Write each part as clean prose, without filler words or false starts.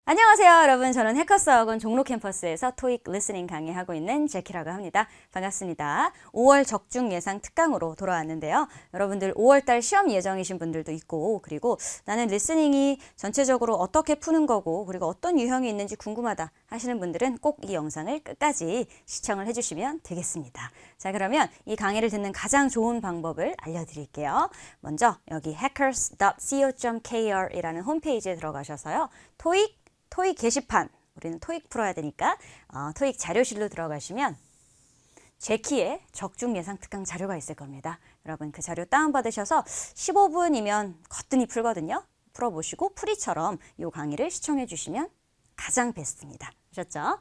안녕하세요, 여러분. 저는 해커스학원 종로 캠퍼스에서 토익 리스닝 강의하고 있는 제키라고 합니다. 반갑습니다. 5월 적중 예상 특강으로 돌아왔는데요. 여러분들 5월달 시험 예정이신 분들도 있고, 그리고 나는 리스닝이 전체적으로 어떻게 푸는 거고, 그리고 어떤 유형이 있는지 궁금하다 하시는 분들은 꼭 이 영상을 끝까지 시청을 해주시면 되겠습니다. 자, 그러면 이 강의를 듣는 가장 좋은 방법을 알려드릴게요. 먼저 여기 hackers.co.kr 이라는 홈페이지에 들어가셔서요. 토익 게시판, 우리는 토익 풀어야 되니까 토익 자료실로 들어가시면 제키의 적중 예상 특강 자료가 있을 겁니다. 여러분 그 자료 다운받으셔서 15분이면 거뜬히 풀거든요. 풀어보시고 프리처럼 이 강의를 시청해 주시면 가장 베스트입니다. 아셨죠?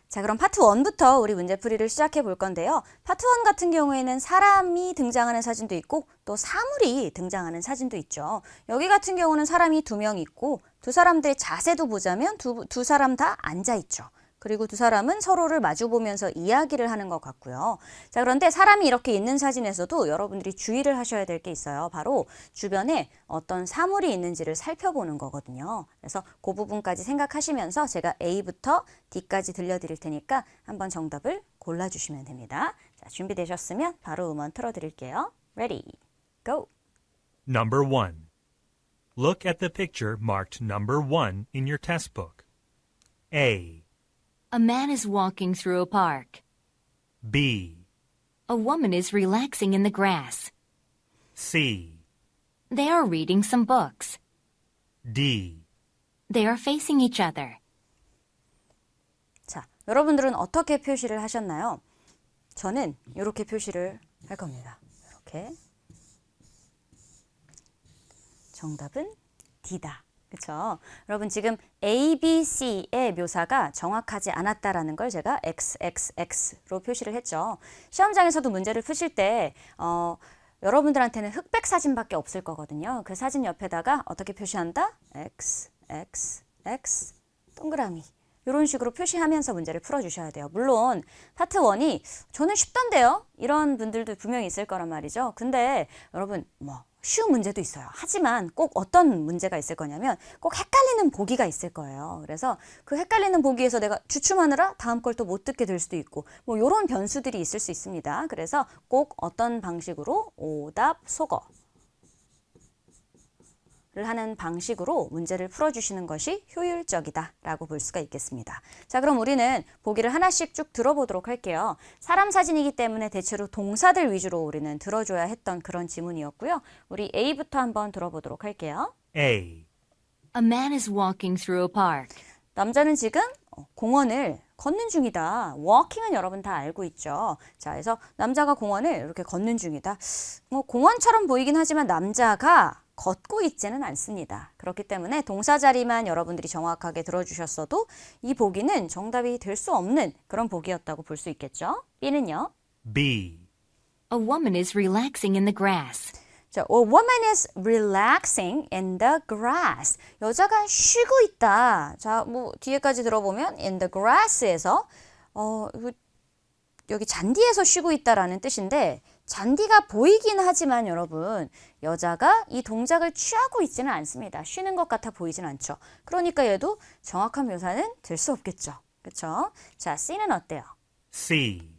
자, 그럼 파트 1부터 우리 문제풀이를 시작해 볼 건데요. 파트 1 같은 경우에는 사람이 등장하는 사진도 있고 또 사물이 등장하는 사진도 있죠. 여기 같은 경우는 사람이 2명 있고 두 사람들의 자세도 보자면 두 사람 다 앉아 있죠. 그리고 두 사람은 서로를 마주보면서 이야기를 하는 것 같고요. 자, 그런데 사람이 이렇게 있는 사진에서도 여러분들이 주의를 하셔야 될 게 있어요. 바로 주변에 어떤 사물이 있는지를 살펴보는 거거든요. 그래서 그 부분까지 생각하시면서 제가 A부터 D까지 들려드릴 테니까 한번 정답을 골라주시면 됩니다. 자, 준비되셨으면 바로 음원 틀어드릴게요. Ready, go! Number 1. Look at the picture marked number 1 in your test book. A. A man is walking through a park. B. A woman is relaxing in the grass. C. They are reading some books. D. They are facing each other. 자, 여러분들은 어떻게 표시를 하셨나요? 저는 이렇게 표시를 할 겁니다. 이렇게. 정답은 D다. 그렇죠? 여러분 지금 A, B, C의 묘사가 정확하지 않았다라는 걸 제가 XXX로 표시를 했죠. 시험장에서도 문제를 푸실 때 여러분들한테는 흑백 사진밖에 없을 거거든요. 그 사진 옆에다가 어떻게 표시한다? X, X, X, 동그라미. 이런 식으로 표시하면서 문제를 풀어주셔야 돼요. 물론 파트 1이 저는 쉽던데요? 이런 분들도 분명히 있을 거란 말이죠. 근데 여러분 쉬운 문제도 있어요. 하지만 꼭 어떤 문제가 있을 거냐면 꼭 헷갈리는 보기가 있을 거예요. 그래서 그 헷갈리는 보기에서 내가 주춤하느라 다음 걸 또 못 듣게 될 수도 있고 이런 변수들이 있을 수 있습니다. 그래서 꼭 어떤 방식으로 오답, 속어 를 하는 방식으로 문제를 풀어주시는 것이 효율적이다라고 볼 수가 있겠습니다. 자, 그럼 우리는 보기를 하나씩 쭉 들어보도록 할게요. 사람 사진이기 때문에 대체로 동사들 위주로 우리는 들어줘야 했던 그런 지문이었고요. 우리 A부터 한번 들어보도록 할게요. A. A man is walking through a park. 남자는 지금 공원을 걷는 중이다. walking은 여러분 다 알고 있죠. 자, 그래서 남자가 공원을 이렇게 걷는 중이다. 공원처럼 보이긴 하지만 남자가 걷고 있지는 않습니다. 그렇기 때문에 동사 자리만 여러분들이 정확하게 들어주셨어도 이 보기는 정답이 될 수 없는 그런 보기였다고 볼 수 있겠죠. B는요? B. A woman is relaxing in the grass. 자, a woman is relaxing in the grass. 여자가 쉬고 있다. 자, 뒤에까지 들어보면 in the grass에서 여기 잔디에서 쉬고 있다라는 뜻인데 잔디가 보이긴 하지만 여러분 여자가 이 동작을 취하고 있지는 않습니다. 쉬는 것 같아 보이진 않죠. 그러니까 얘도 정확한 묘사는 될 수 없겠죠. 그렇죠? 자, C는 어때요? C.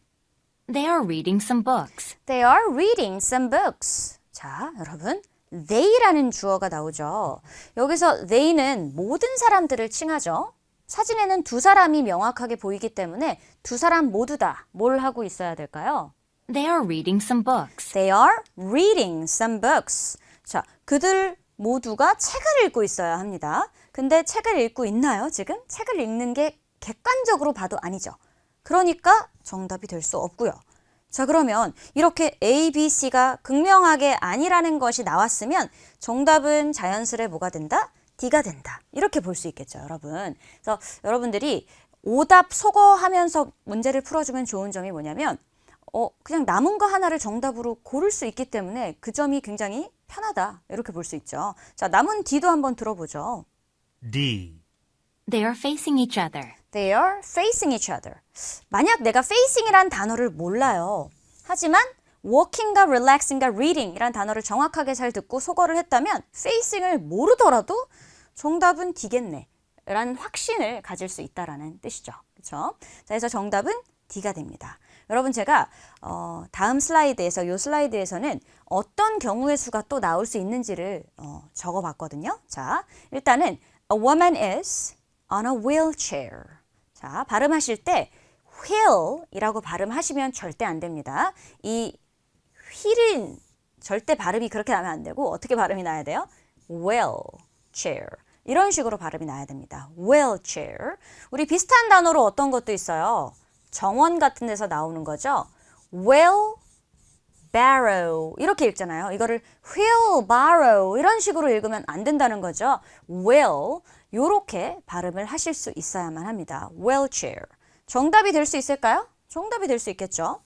They are reading some books. They are reading some books. 자, 여러분 they라는 주어가 나오죠. 여기서 they는 모든 사람들을 칭하죠. 사진에는 두 사람이 명확하게 보이기 때문에 두 사람 모두 다 뭘 하고 있어야 될까요? They are reading some books. They are reading some books. 자, 그들 모두가 책을 읽고 있어야 합니다. 근데 책을 읽고 있나요, 지금? 책을 읽는 게 객관적으로 봐도 아니죠. 그러니까 정답이 될 수 없고요. 자, 그러면 이렇게 A, B, C가 극명하게 아니라는 것이 나왔으면 정답은 자연스레 뭐가 된다? D가 된다. 이렇게 볼 수 있겠죠, 여러분. 그래서 여러분들이 오답, 속어 하면서 문제를 풀어주면 좋은 점이 뭐냐면 그냥 남은 거 하나를 정답으로 고를 수 있기 때문에 그 점이 굉장히 편하다. 이렇게 볼 수 있죠. 자, 남은 D도 한번 들어보죠. D. They are facing each other. They are facing each other. 만약 내가 facing이란 단어를 몰라요. 하지만 walking과 relaxing과 reading이란 단어를 정확하게 잘 듣고 속어를 했다면 facing을 모르더라도 정답은 D겠네 라는 확신을 가질 수 있다라는 뜻이죠. 그렇죠? 자, 그래서 정답은 D가 됩니다. 여러분 제가 다음 슬라이드에서 이 슬라이드에서는 어떤 경우의 수가 또 나올 수 있는지를 적어봤거든요. 자, 일단은 A woman is on a wheelchair. 자, 발음하실 때 wheel이라고 발음하시면 절대 안 됩니다. 이 wheel은 절대 발음이 그렇게 나면 안 되고 어떻게 발음이 나야 돼요? wheelchair. 이런 식으로 발음이 나야 됩니다. wheelchair. 우리 비슷한 단어로 어떤 것도 있어요. 정원 같은 데서 나오는 거죠. wheelbarrow 이렇게 읽잖아요. 이거를 wheelbarrow 이런 식으로 읽으면 안 된다는 거죠. wheel 요렇게 발음을 하실 수 있어야만 합니다. wheelchair. 정답이 될 수 있을까요? 정답이 될 수 있겠죠.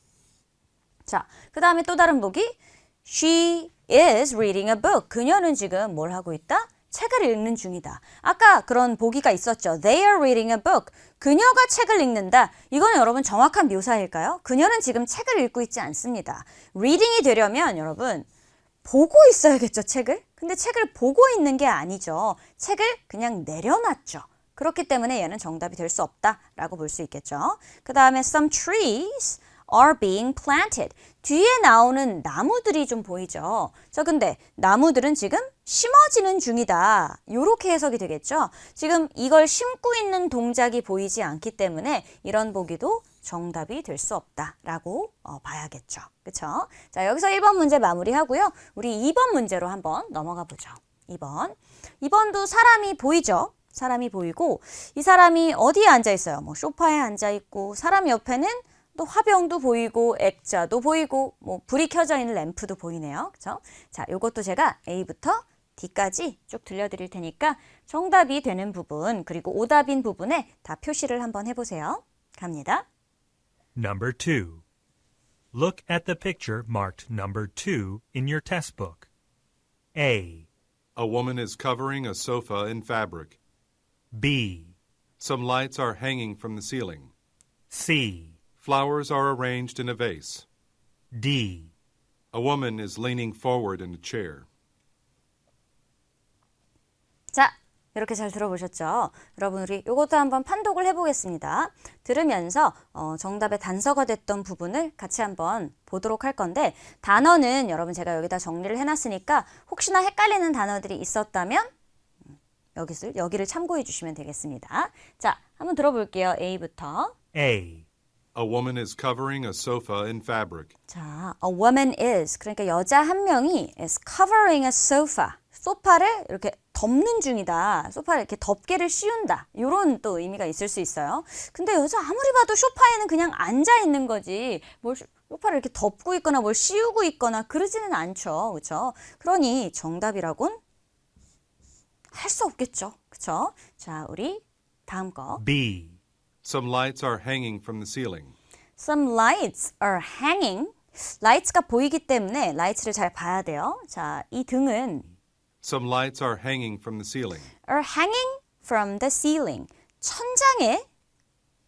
자, 그 다음에 또 다른 보기. She is reading a book. 그녀는 지금 뭘 하고 있다? 책을 읽는 중이다. 아까 그런 보기가 있었죠. They are reading a book. 그녀가 책을 읽는다. 이건 여러분 정확한 묘사일까요? 그녀는 지금 책을 읽고 있지 않습니다. reading이 되려면 여러분 보고 있어야겠죠, 책을? 근데 책을 보고 있는 게 아니죠. 책을 그냥 내려놨죠. 그렇기 때문에 얘는 정답이 될 수 없다라고 볼 수 있겠죠. 그 다음에 some trees are being planted. 뒤에 나오는 나무들이 좀 보이죠. 자, 근데 나무들은 지금 심어지는 중이다. 이렇게 해석이 되겠죠. 지금 이걸 심고 있는 동작이 보이지 않기 때문에 이런 보기도 정답이 될 수 없다라고 봐야겠죠. 그렇죠? 자, 여기서 1번 문제 마무리하고요. 우리 2번 문제로 한번 넘어가 보죠. 2번도 사람이 보이죠. 사람이 보이고 이 사람이 어디에 앉아 있어요? 뭐 소파에 앉아 있고 사람 옆에는 또 화병도 보이고 액자도 보이고 뭐 불이 켜져 있는 램프도 보이네요. 그렇죠? 자, 요것도 제가 A부터 D까지 쭉 들려드릴 테니까 정답이 되는 부분 그리고 오답인 부분에 다 표시를 한번 해보세요. 갑니다. Number 2. Look at the picture marked number 2 in your test book. A, A woman is covering a sofa in fabric. B, Some lights are hanging from the ceiling. C, Flowers are arranged in a vase. D. A woman is leaning forward in a chair. 자, 이렇게 잘 들어보셨죠? 여러분 우리 이것도 한번 판독을 해보겠습니다. 들으면서 정답의 단서가 됐던 부분을 같이 한번 보도록 할 건데 단어는 여러분 제가 여기다 정리를 해놨으니까 혹시나 헷갈리는 단어들이 있었다면 여기를 참고해 주시면 되겠습니다. 자, 한번 들어볼게요. A부터. A, A woman is covering a sofa in fabric. 자, a woman is 그러니까 여자 한 명이 is covering a sofa. 소파를 이렇게 덮는 중이다. 소파를 이렇게 덮개를 씌운다. 이런 또 의미가 있을 수 있어요. 근데 여자 아무리 봐도 소파에는 그냥 앉아 있는 거지. 뭘 소파를 이렇게 덮고 있거나 뭘 씌우고 있거나 그러지는 않죠. 그렇죠? 그러니 정답이라고는 할 수 없겠죠. 그렇죠? 자, 우리 다음 거. B, Some lights are hanging from the ceiling. Some lights are hanging. lights가 보이기 때문에 lights를 잘 봐야 돼요. 자, 이 등은 Some lights are hanging from the ceiling. are hanging from the ceiling. 천장에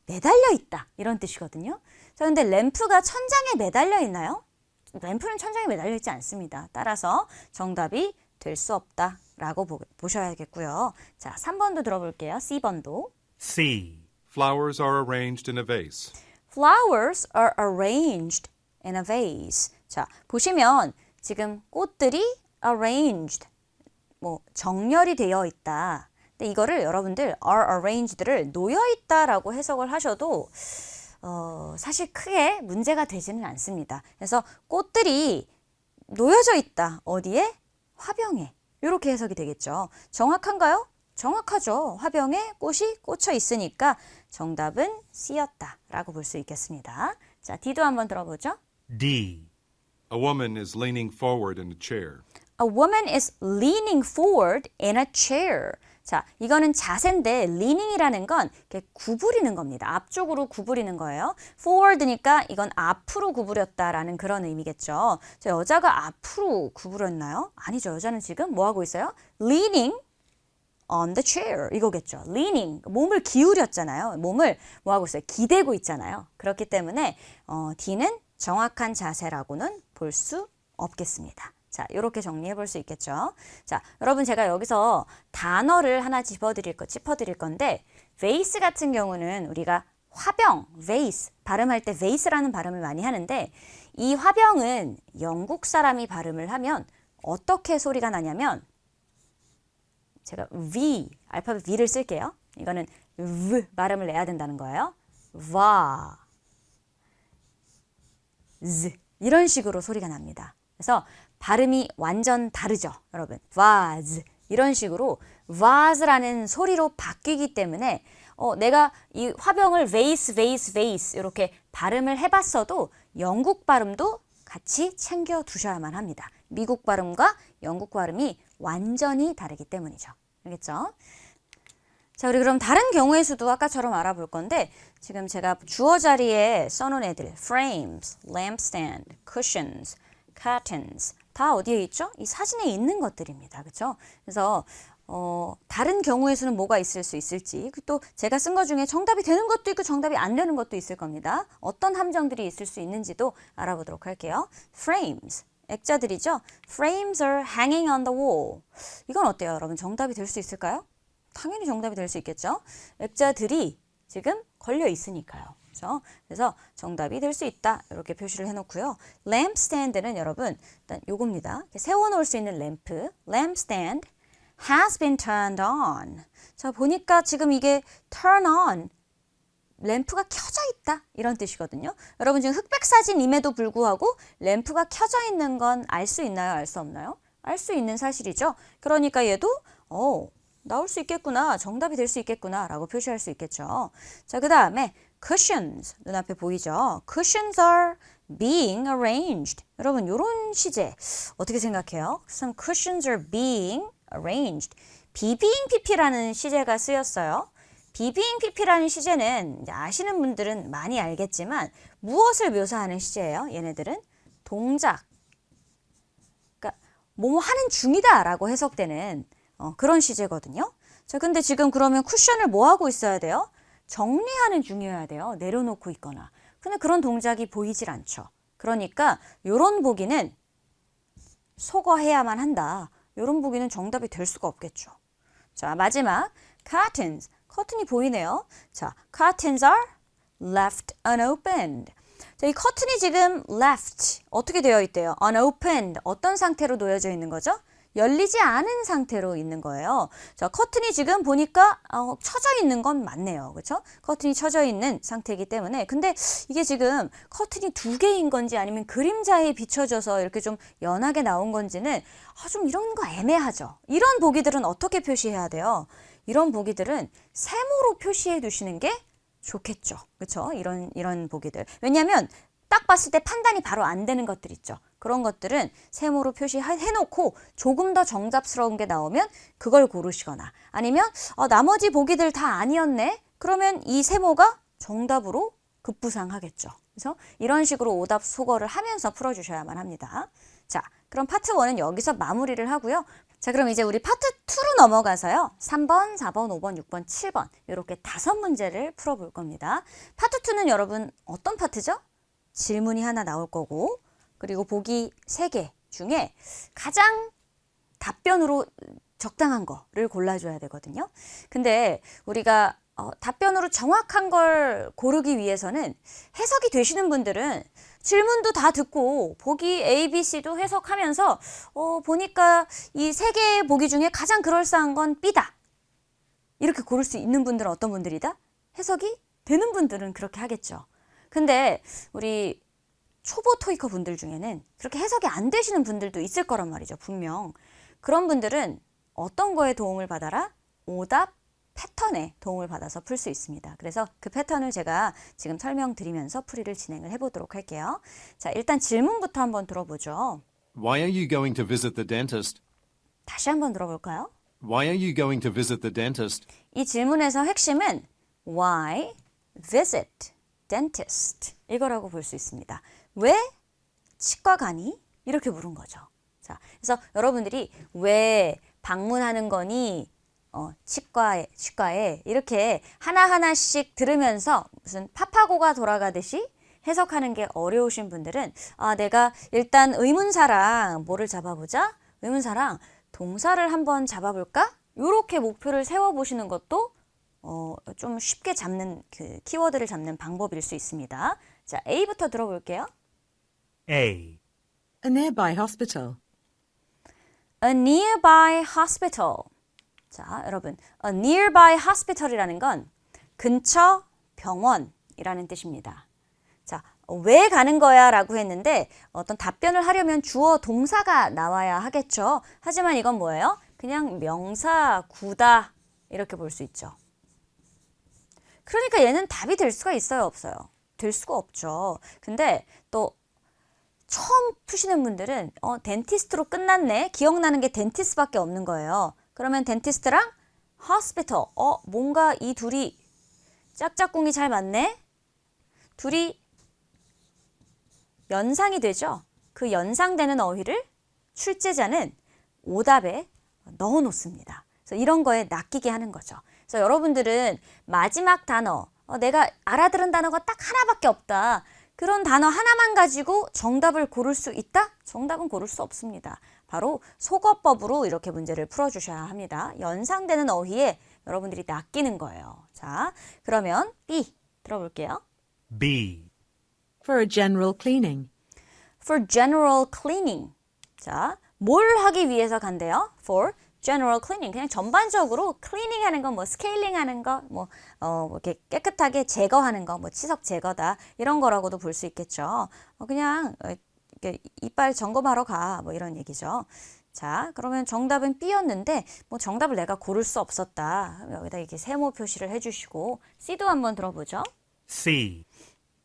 매달려 있다. 이런 뜻이거든요. 자, 근데 램프가 천장에 매달려 있나요? 램프는 천장에 매달려 있지 않습니다. 따라서 정답이 될 수 없다라고 보셔야겠고요. 자, 3번도 들어볼게요. C번도. C, Flowers are arranged in a vase. Flowers are arranged in a vase. 자, 보시면 지금 꽃들이 arranged, 뭐 정렬이 되어 있다. 근데 이거를 여러분들 are arranged를 놓여 있다라고 해석을 하셔도 사실 크게 문제가 되지는 않습니다. 그래서 꽃들이 놓여져 있다. 어디에? 화병에. 이렇게 해석이 되겠죠. 정확한가요? 정확하죠. 화병에 꽃이 꽂혀 있으니까 정답은 C였다라고 볼 수 있겠습니다. 자, D도 한번 들어보죠. D, A woman is leaning forward in a chair. A woman is leaning forward in a chair. 자, 이거는 자세인데 leaning이라는 건 이렇게 구부리는 겁니다. 앞쪽으로 구부리는 거예요. forward니까 이건 앞으로 구부렸다라는 그런 의미겠죠. 자, 여자가 앞으로 구부렸나요? 아니죠. 여자는 지금 뭐 하고 있어요? leaning on the chair 이거겠죠. leaning, 몸을 기울였잖아요. 몸을 뭐 하고 있어요? 기대고 있잖아요. 그렇기 때문에 D는 정확한 자세라고는 볼 수 없겠습니다. 자, 이렇게 정리해 볼 수 있겠죠. 자, 여러분 제가 여기서 단어를 하나 짚어드릴 건데 vase 같은 경우는 우리가 화병, vase 발음할 때 vase라는 발음을 많이 하는데 이 화병은 영국 사람이 발음을 하면 어떻게 소리가 나냐면 제가 V, 알파벳 V를 쓸게요. 이거는 V 발음을 내야 된다는 거예요. 와, Z 이런 식으로 소리가 납니다. 그래서 발음이 완전 다르죠, 여러분. vase 이런 식으로 vase라는 소리로 바뀌기 때문에 내가 이 화병을 vase 이렇게 발음을 해봤어도 영국 발음도 같이 챙겨 두셔야만 합니다. 미국 발음과 영국 발음이 완전히 다르기 때문이죠. 알겠죠? 자, 우리 그럼 다른 경우의 수도 아까처럼 알아볼 건데 지금 제가 주어 자리에 써놓은 애들 frames, lampstand, cushions, curtains 다 어디에 있죠? 이 사진에 있는 것들입니다. 그렇죠? 그래서 다른 경우의 수는 뭐가 있을 수 있을지 또 제가 쓴 것 중에 정답이 되는 것도 있고 정답이 안 되는 것도 있을 겁니다. 어떤 함정들이 있을 수 있는지도 알아보도록 할게요. frames, 액자들이죠. frames are hanging on the wall. 이건 어때요, 여러분? 정답이 될 수 있을까요? 당연히 정답이 될 수 있겠죠. 액자들이 지금 걸려 있으니까요. 그렇죠? 그래서 정답이 될 수 있다. 이렇게 표시를 해놓고요. lampstand는 여러분 일단 요겁니다. 세워놓을 수 있는 램프. lampstand has been turned on. 자, 보니까 지금 이게 turn on, 램프가 켜져 있다 이런 뜻이거든요. 여러분 지금 흑백 사진임에도 불구하고 램프가 켜져 있는 건 알 수 있나요? 알 수 없나요? 알 수 있는 사실이죠. 그러니까 얘도 나올 수 있겠구나, 정답이 될 수 있겠구나 라고 표시할 수 있겠죠. 자, 그 다음에 cushions, 눈앞에 보이죠? cushions are being arranged. 여러분 이런 시제 어떻게 생각해요? Some cushions are being arranged. beingpp라는 시제가 쓰였어요. beingpp라는 시제는 이제 아시는 분들은 많이 알겠지만 무엇을 묘사하는 시제예요? 얘네들은 동작, 그러니까 뭐뭐 하는 중이다 라고 해석되는 그런 시제거든요. 자, 근데 지금 그러면 쿠션을 뭐 하고 있어야 돼요? 정리하는 중이어야 돼요. 내려놓고 있거나. 근데 그런 동작이 보이질 않죠. 그러니까 이런 보기는 속어해야만 한다. 이런 보기는 정답이 될 수가 없겠죠. 자, 마지막 curtains, 커튼이 보이네요. 자, curtains are left unopened. 자, 이 커튼이 지금 left 어떻게 되어 있대요? unopened, 어떤 상태로 놓여져 있는 거죠? 열리지 않은 상태로 있는 거예요. 자, 커튼이 지금 보니까 쳐져 있는 건 맞네요. 그렇죠? 커튼이 쳐져 있는 상태이기 때문에 근데 이게 지금 커튼이 두 개인 건지 아니면 그림자에 비춰져서 이렇게 좀 연하게 나온 건지는 좀 이런 거 애매하죠. 이런 보기들은 어떻게 표시해야 돼요? 이런 보기들은 세모로 표시해 두시는 게 좋겠죠. 그렇죠? 이런 보기들. 왜냐하면 딱 봤을 때 판단이 바로 안 되는 것들 있죠. 그런 것들은 세모로 표시해놓고 조금 더 정답스러운 게 나오면 그걸 고르시거나 아니면 나머지 보기들 다 아니었네? 그러면 이 세모가 정답으로 급부상하겠죠. 그래서 이런 식으로 오답 소거를 하면서 풀어주셔야만 합니다. 자, 그럼 파트 1은 여기서 마무리를 하고요. 자, 그럼 이제 우리 파트 2로 넘어가서요. 3번, 4번, 5번, 6번, 7번 이렇게 5문제를 풀어볼 겁니다. 파트 2는 여러분 어떤 파트죠? 질문이 하나 나올 거고 그리고 보기 3개 중에 가장 답변으로 적당한 거를 골라줘야 되거든요. 근데 우리가 답변으로 정확한 걸 고르기 위해서는 해석이 되시는 분들은 질문도 다 듣고 보기 A, B, C도 해석하면서 보니까 이 3개의 보기 중에 가장 그럴싸한 건 B다. 이렇게 고를 수 있는 분들은 어떤 분들이다? 해석이 되는 분들은 그렇게 하겠죠. 근데 우리 초보 토익커 분들 중에는 그렇게 해석이 안 되시는 분들도 있을 거란 말이죠. 분명. 그런 분들은 어떤 거에 도움을 받아라? 오답 패턴에 도움을 받아서 풀 수 있습니다. 그래서 그 패턴을 제가 지금 설명드리면서 풀이를 진행을 해보도록 할게요. 자, 일단 질문부터 한번 들어보죠. Why are you going to visit the dentist? 다시 한번 들어볼까요? Why are you going to visit the dentist? 이 질문에서 핵심은 Why visit dentist? 이거라고 볼 수 있습니다. 왜 치과 가니? 이렇게 물은 거죠. 자, 그래서 여러분들이 왜 방문하는 거니? 치과에 이렇게 하나하나씩 들으면서 무슨 파파고가 돌아가듯이 해석하는 게 어려우신 분들은 내가 일단 의문사랑 뭐를 잡아보자? 의문사랑 동사를 한번 잡아볼까? 이렇게 목표를 세워보시는 것도 좀 쉽게 잡는 그 키워드를 잡는 방법일 수 있습니다. 자, A부터 들어볼게요. A. A nearby hospital. A nearby hospital. 자, 여러분, a nearby hospital이라는 건 근처 병원이라는 뜻입니다. 자, 왜 가는 거야? 라고 했는데 어떤 답변을 하려면 주어 동사가 나와야 하겠죠. 하지만 이건 뭐예요? 그냥 명사, 구다 이렇게 볼 수 있죠. 그러니까 얘는 답이 될 수가 있어요? 없어요? 될 수가 없죠. 근데 또 처음 푸시는 분들은 덴티스트로 끝났네. 기억나는 게 덴티스트밖에 없는 거예요. 그러면 덴티스트랑 hospital. 뭔가 이 둘이 짝짝꿍이 잘 맞네. 둘이 연상이 되죠. 그 연상되는 어휘를 출제자는 오답에 넣어 놓습니다. 그래서 이런 거에 낚이게 하는 거죠. 그래서 여러분들은 마지막 단어, 내가 알아들은 단어가 딱 하나밖에 없다. 그런 단어 하나만 가지고 정답을 고를 수 있다? 정답은 고를 수 없습니다. 바로 속어법으로 이렇게 문제를 풀어주셔야 합니다. 연상되는 어휘에 여러분들이 낚이는 거예요. 자, 그러면 B 들어볼게요. B. For a general cleaning. For general cleaning. 자, 뭘 하기 위해서 간대요? For general cleaning. 그냥 전반적으로 cleaning 하는 거, 뭐 스케일링 하는 거, 뭐 이렇게 깨끗하게 제거하는 거, 뭐 치석 제거다. 이런 거라고도 볼 수 있겠죠. 그냥 이렇게 이빨 점검하러 가. 뭐 이런 얘기죠. 자, 그러면 정답은 B였는데 뭐 정답을 내가 고를 수 없었다. 여기다 이렇게 세모 표시를 해주시고 C도 한번 들어보죠. C.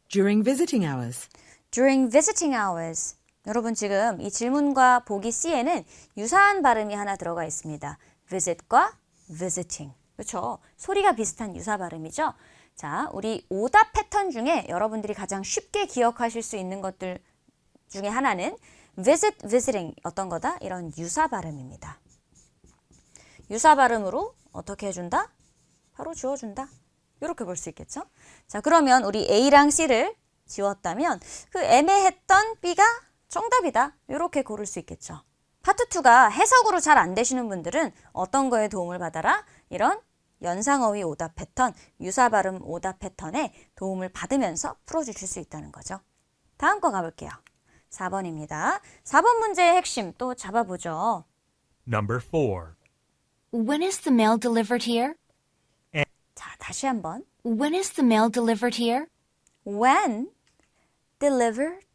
During visiting hours. During visiting hours. 여러분 지금 이 질문과 보기 C에는 유사한 발음이 하나 들어가 있습니다. visit과 visiting. 그렇죠? 소리가 비슷한 유사 발음이죠. 자, 우리 오답 패턴 중에 여러분들이 가장 쉽게 기억하실 수 있는 것들 중에 하나는 visit, visiting 어떤 거다? 이런 유사 발음입니다. 유사 발음으로 어떻게 해준다? 바로 주어준다. 이렇게 볼 수 있겠죠? 자, 그러면 우리 A랑 C를 지웠다면 그 애매했던 B가 정답이다. 이렇게 고를 수 있겠죠. 파트 2가 해석으로 잘 안 되시는 분들은 어떤 거에 도움을 받아라? 이런 연상어휘 오답 패턴, 유사 발음 오답 패턴에 도움을 받으면서 풀어주실 수 있다는 거죠. 다음 거 가볼게요. 4번입니다. 4번 문제의 핵심 또 잡아보죠. Number 4. When is the mail delivered here? 자, 다시 한번. When is the mail delivered here? When delivered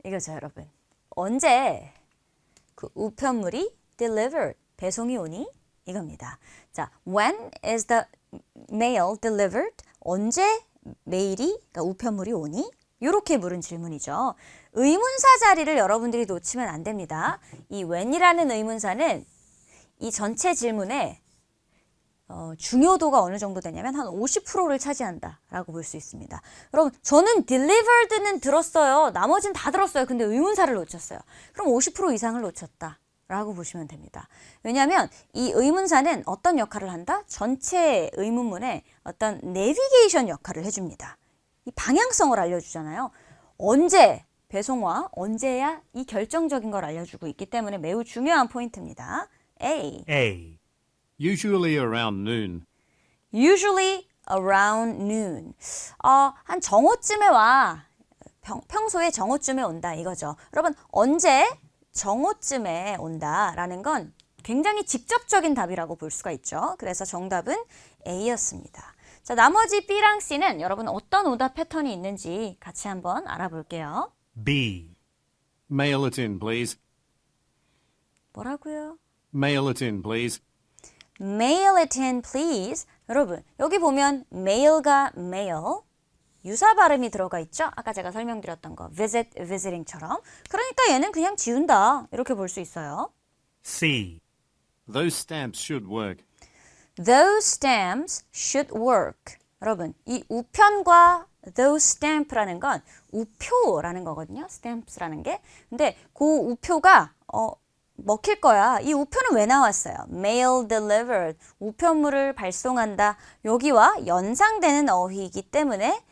이거죠, 여러분. 언제 그 우편물이 delivered 배송이 오니? 이겁니다. 자, when is the mail delivered? 언제 메일이 그러니까 우편물이 오니? 이렇게 물은 질문이죠. 의문사 자리를 여러분들이 놓치면 안 됩니다. 이 when이라는 의문사는 이 전체 질문에 중요도가 어느 정도 되냐면 한 50%를 차지한다라고 볼 수 있습니다. 여러분, 저는 delivered는 들었어요. 나머지는 다 들었어요. 근데 의문사를 놓쳤어요. 그럼 50% 이상을 놓쳤다라고 보시면 됩니다. 왜냐하면 이 의문사는 어떤 역할을 한다? 전체 의문문에 어떤 내비게이션 역할을 해줍니다. 이 방향성을 알려주잖아요. 언제 배송와 언제야 이 결정적인 걸 알려주고 있기 때문에 매우 중요한 포인트입니다. A. A. Usually around noon. Usually around noon. 한 정오쯤에 와. 평소에 정오쯤에 온다 이거죠. 여러분, 언제 정오쯤에 온다라는 건 굉장히 직접적인 답이라고 볼 수가 있죠. 그래서 정답은 A였습니다. 자, 나머지 B랑 C는 여러분 어떤 오답 패턴이 있는지 같이 한번 알아볼게요. B. Mail it in, please. 뭐라고요? Mail it in, please. Mail it in, please. 여러분, 여기 보면 mail가 mail, 유사 발음이 들어가 있죠? 아까 제가 설명드렸던 거, visit, visiting처럼. 그러니까 얘는 그냥 지운다. 이렇게 볼 수 있어요. C. Those stamps should work. Those stamps should work. 여러분, 이 우편과 those stamp라는 건 우표라는 거거든요. stamps라는 게. 근데 그 우표가 먹힐 거야. 이 우표는 왜 나왔어요? Mail delivered. 우편물을 발송한다. 여기와 연상되는 어휘이기 때문에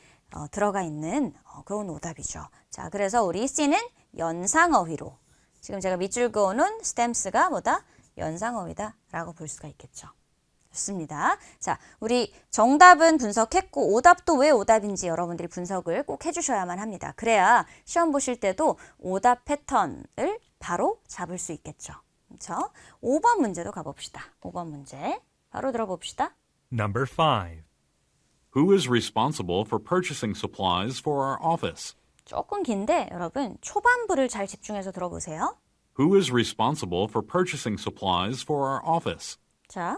들어가 있는 그런 오답이죠. 자, 그래서 우리 C는 연상어휘로. 지금 제가 밑줄 그어놓은 stems가 뭐다? 연상어휘다라고 볼 수가 있겠죠. 좋습니다. 자, 우리 정답은 분석했고 오답도 왜 오답인지 여러분들이 분석을 꼭 해주셔야만 합니다. 그래야 시험 보실 때도 오답 패턴을 바로 잡을 수 있겠죠. 그렇죠? 5번 문제도 가봅시다. 5번 문제 바로 들어봅시다. Number 5. Who is responsible for purchasing supplies for our office? 조금 긴데 여러분 초반부를 잘 집중해서 들어보세요. Who is responsible for purchasing supplies for our office? 자,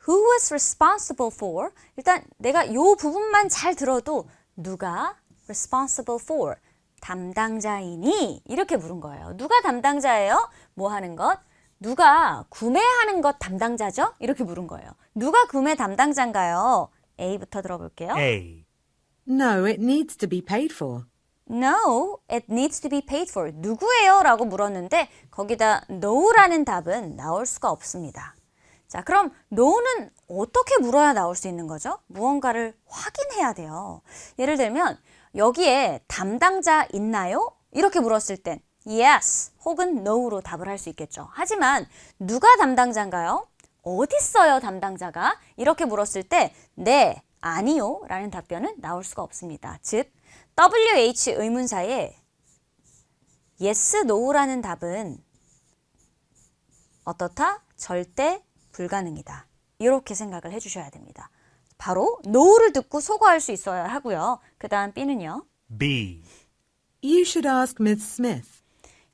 who is responsible for? 일단 내가 요 부분만 잘 들어도 누가 responsible for? 담당자이니? 이렇게 물은 거예요. 누가 담당자예요? 뭐 하는 것? 누가 구매하는 것 담당자죠? 이렇게 물은 거예요. 누가 구매 담당자인가요? A부터 들어볼게요. A. No, it needs to be paid for. No, it needs to be paid for. 누구예요? 라고 물었는데 거기다 no라는 답은 나올 수가 없습니다. 자, 그럼 no는 어떻게 물어야 나올 수 있는 거죠? 무언가를 확인해야 돼요. 예를 들면 여기에 담당자 있나요? 이렇게 물었을 땐 yes 혹은 no로 답을 할 수 있겠죠. 하지만 누가 담당자인가요? 어디 있어요 담당자가? 이렇게 물었을 때 네, 아니요 라는 답변은 나올 수가 없습니다. 즉 WH 의문사에 yes, no라는 답은 어떻다? 절대 불가능이다. 이렇게 생각을 해주셔야 됩니다. 바로 no를 듣고 소거할 수 있어야 하고요. 그 다음 B는요. B. You should ask Miss Smith.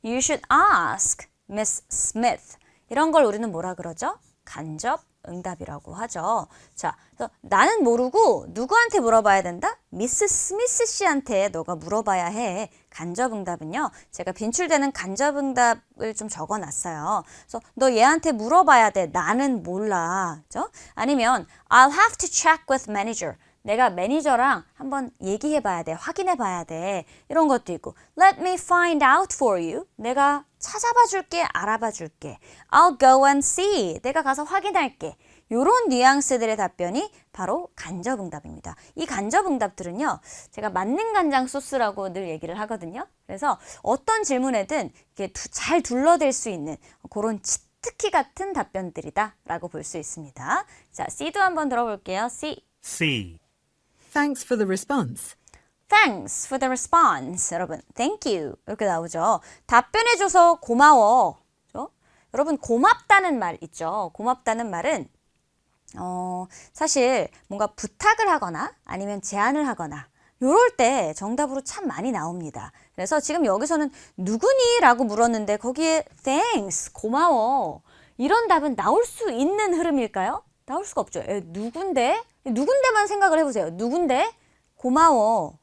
You should ask Miss Smith. 이런 걸 우리는 뭐라 그러죠? 간접 응답이라고 하죠. 자, 그래서 나는 모르고 누구한테 물어봐야 된다? 미스 스미스 씨한테 너가 물어봐야 해. 간접 응답은요. 제가 빈출되는 간접 응답을 좀 적어놨어요. 그래서 너 얘한테 물어봐야 돼. 나는 몰라. 그죠? 아니면 I'll have to check with manager. 내가 매니저랑 한번 얘기해봐야 돼. 확인해봐야 돼. 이런 것도 있고 Let me find out for you. 내가 찾아봐 줄게. 알아봐 줄게. I'll go and see. 내가 가서 확인할게. 이런 뉘앙스들의 답변이 바로 간접응답입니다. 이 간접응답들은요. 제가 만능 간장 소스라고 늘 얘기를 하거든요. 그래서 어떤 질문에든 이렇게 잘 둘러댈 수 있는 그런 치트키 같은 답변들이다 라고 볼 수 있습니다. 자, C도 한번 들어볼게요. C. C. Thanks for the response. Thanks for the response. 여러분, thank you. 이렇게 나오죠. 답변해줘서 고마워. 그렇죠? 여러분, 고맙다는 말 있죠. 고맙다는 말은 사실 뭔가 부탁을 하거나 아니면 제안을 하거나 요럴 때 정답으로 참 많이 나옵니다. 그래서 지금 여기서는 누구니? 라고 물었는데 거기에 thanks, 고마워. 이런 답은 나올 수 있는 흐름일까요? 나올 수가 없죠. 누군데? 누군데만 생각을 해보세요. 누군데? 고마워.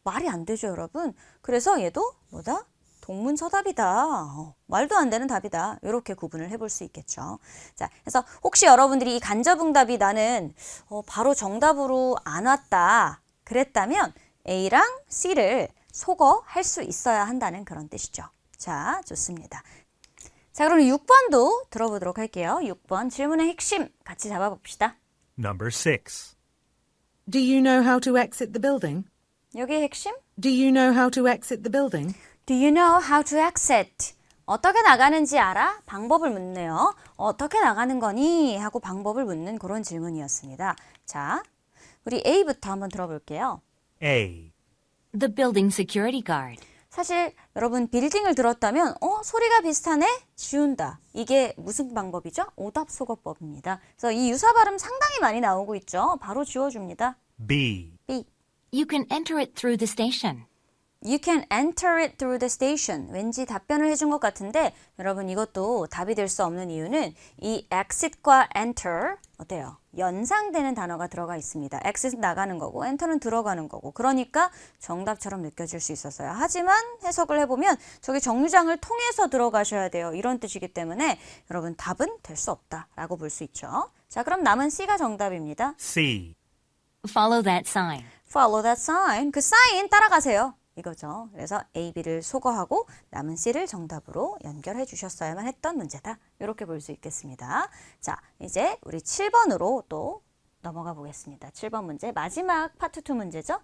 말이 안 되죠, 여러분. 그래서 얘도 뭐다? 동문서답이다. 말도 안 되는 답이다. 이렇게 구분을 해볼 수 있겠죠. 자, 그래서 혹시 여러분들이 이 간접응답이 나는 바로 정답으로 안 왔다. 그랬다면 A랑 C를 소거할 수 있어야 한다는 그런 뜻이죠. 자, 좋습니다. 자, 그럼 6번도 들어보도록 할게요. 6번 질문의 핵심 같이 잡아봅시다. Number 6. Do you know how to exit the building? 여기의 핵심? Do you know how to exit the building? Do you know how to exit? 어떻게 나가는지 알아? 방법을 묻네요. 어떻게 나가는 거니? 하고 방법을 묻는 그런 질문이었습니다. 자, 우리 A부터 한번 들어볼게요. A. The building security guard. 사실 여러분 빌딩을 들었다면 소리가 비슷하네? 지운다. 이게 무슨 방법이죠? 오답소거법입니다. 그래서 이 유사 발음 상당히 많이 나오고 있죠. 바로 지워줍니다. B. B. You can enter it through the station. You can enter it through the station. 왠지 답변을 해준 것 같은데 여러분 이것도 답이 될 수 없는 이유는 이 exit과 enter 어때요? 연상되는 단어가 들어가 있습니다. exit 나가는 거고 enter는 들어가는 거고 그러니까 정답처럼 느껴질 수 있었어요. 하지만 해석을 해보면 저기 정류장을 통해서 들어가셔야 돼요. 이런 뜻이기 때문에 여러분 답은 될 수 없다라고 볼 수 있죠. 자, 그럼 남은 C가 정답입니다. C. Follow that sign. Follow that sign. 그 사인 따라가세요. 이거죠. 그래서 A, B를 소거하고 남은 C를 정답으로 연결해 주셨어야만 했던 문제다. 이렇게 볼 수 있겠습니다. 자, 이제 우리 7번으로 또 넘어가 보겠습니다. 7번 문제 마지막 파트 2 문제죠.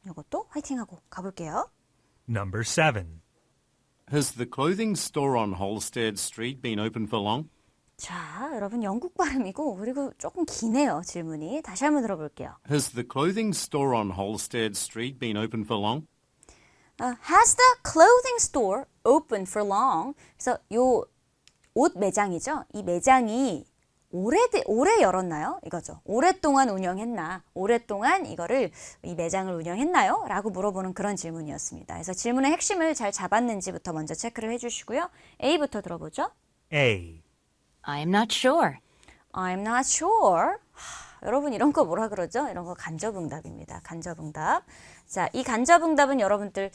이것도 화이팅하고 가볼게요. Number 7. Has the clothing store on Holstead Street been open for long? 자, 여러분 영국 발음이고 그리고 조금 기네요, 질문이. 다시 한번 들어볼게요. Has the clothing store on Holstead Street been open for long? Has the clothing store open for long? 그래서 요 옷 매장이죠. 이 매장이 오래 열었나요? 이거죠. 오랫동안 운영했나? 오랫동안 이 매장을 운영했나요? 라고 물어보는 그런 질문이었습니다. 그래서 질문의 핵심을 잘 잡았는지부터 먼저 체크를 해주시고요. A부터 들어보죠. A. I'm not sure. I'm not sure. 여러분 이런 거 뭐라 그러죠? 이런 거 간접응답입니다. 간접응답. 자, 이 간접응답은 여러분들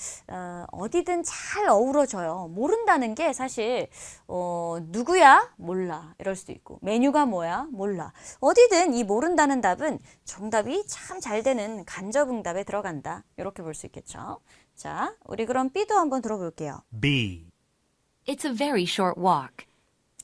어디든 잘 어우러져요. 모른다는 게 사실 누구야? 몰라. 이럴 수도 있고 메뉴가 뭐야? 몰라. 어디든 이 모른다는 답은 정답이 참 잘 되는 간접응답에 들어간다. 이렇게 볼 수 있겠죠. 자, 우리 그럼 B도 한번 들어볼게요. B. It's a very short walk.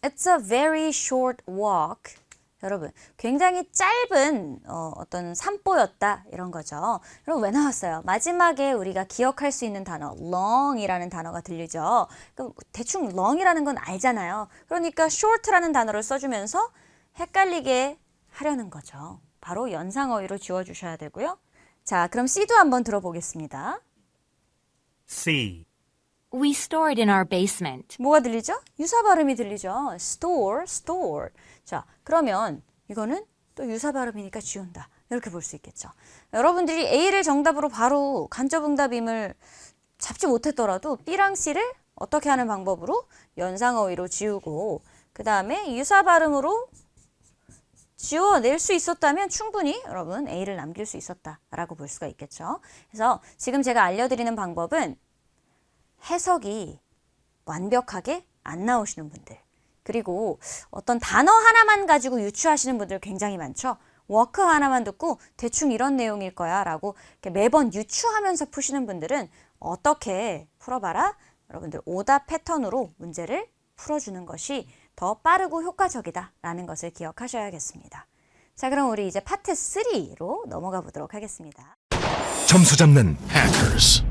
It's a very short walk. 여러분, 굉장히 짧은 어떤 산보였다 이런 거죠. 여러분 왜 나왔어요? 마지막에 우리가 기억할 수 있는 단어 long이라는 단어가 들리죠. 그럼 대충 long이라는 건 알잖아요. 그러니까 short라는 단어를 써주면서 헷갈리게 하려는 거죠. 바로 연상어휘로 지워주셔야 되고요. 자, 그럼 C도 한번 들어보겠습니다. C. We store it in our basement. 뭐가 들리죠? 유사 발음이 들리죠. store, store. 자, 그러면 이거는 또 유사 발음이니까 지운다. 이렇게 볼 수 있겠죠. 여러분들이 A를 정답으로 바로 간접응답임을 잡지 못했더라도 B랑 C를 어떻게 하는 방법으로 연상어휘로 지우고 그 다음에 유사 발음으로 지워낼 수 있었다면 충분히 여러분 A를 남길 수 있었다라고 볼 수가 있겠죠. 그래서 지금 제가 알려드리는 방법은 해석이 완벽하게 안 나오시는 분들 그리고 어떤 단어 하나만 가지고 유추하시는 분들 굉장히 많죠. 워크 하나만 듣고 대충 이런 내용일 거야 라고 매번 유추하면서 푸시는 분들은 어떻게 풀어봐라? 여러분들 오답 패턴으로 문제를 풀어주는 것이 더 빠르고 효과적이다 라는 것을 기억하셔야겠습니다. 자, 그럼 우리 이제 파트 3로 넘어가 보도록 하겠습니다. 점수 잡는 hackers.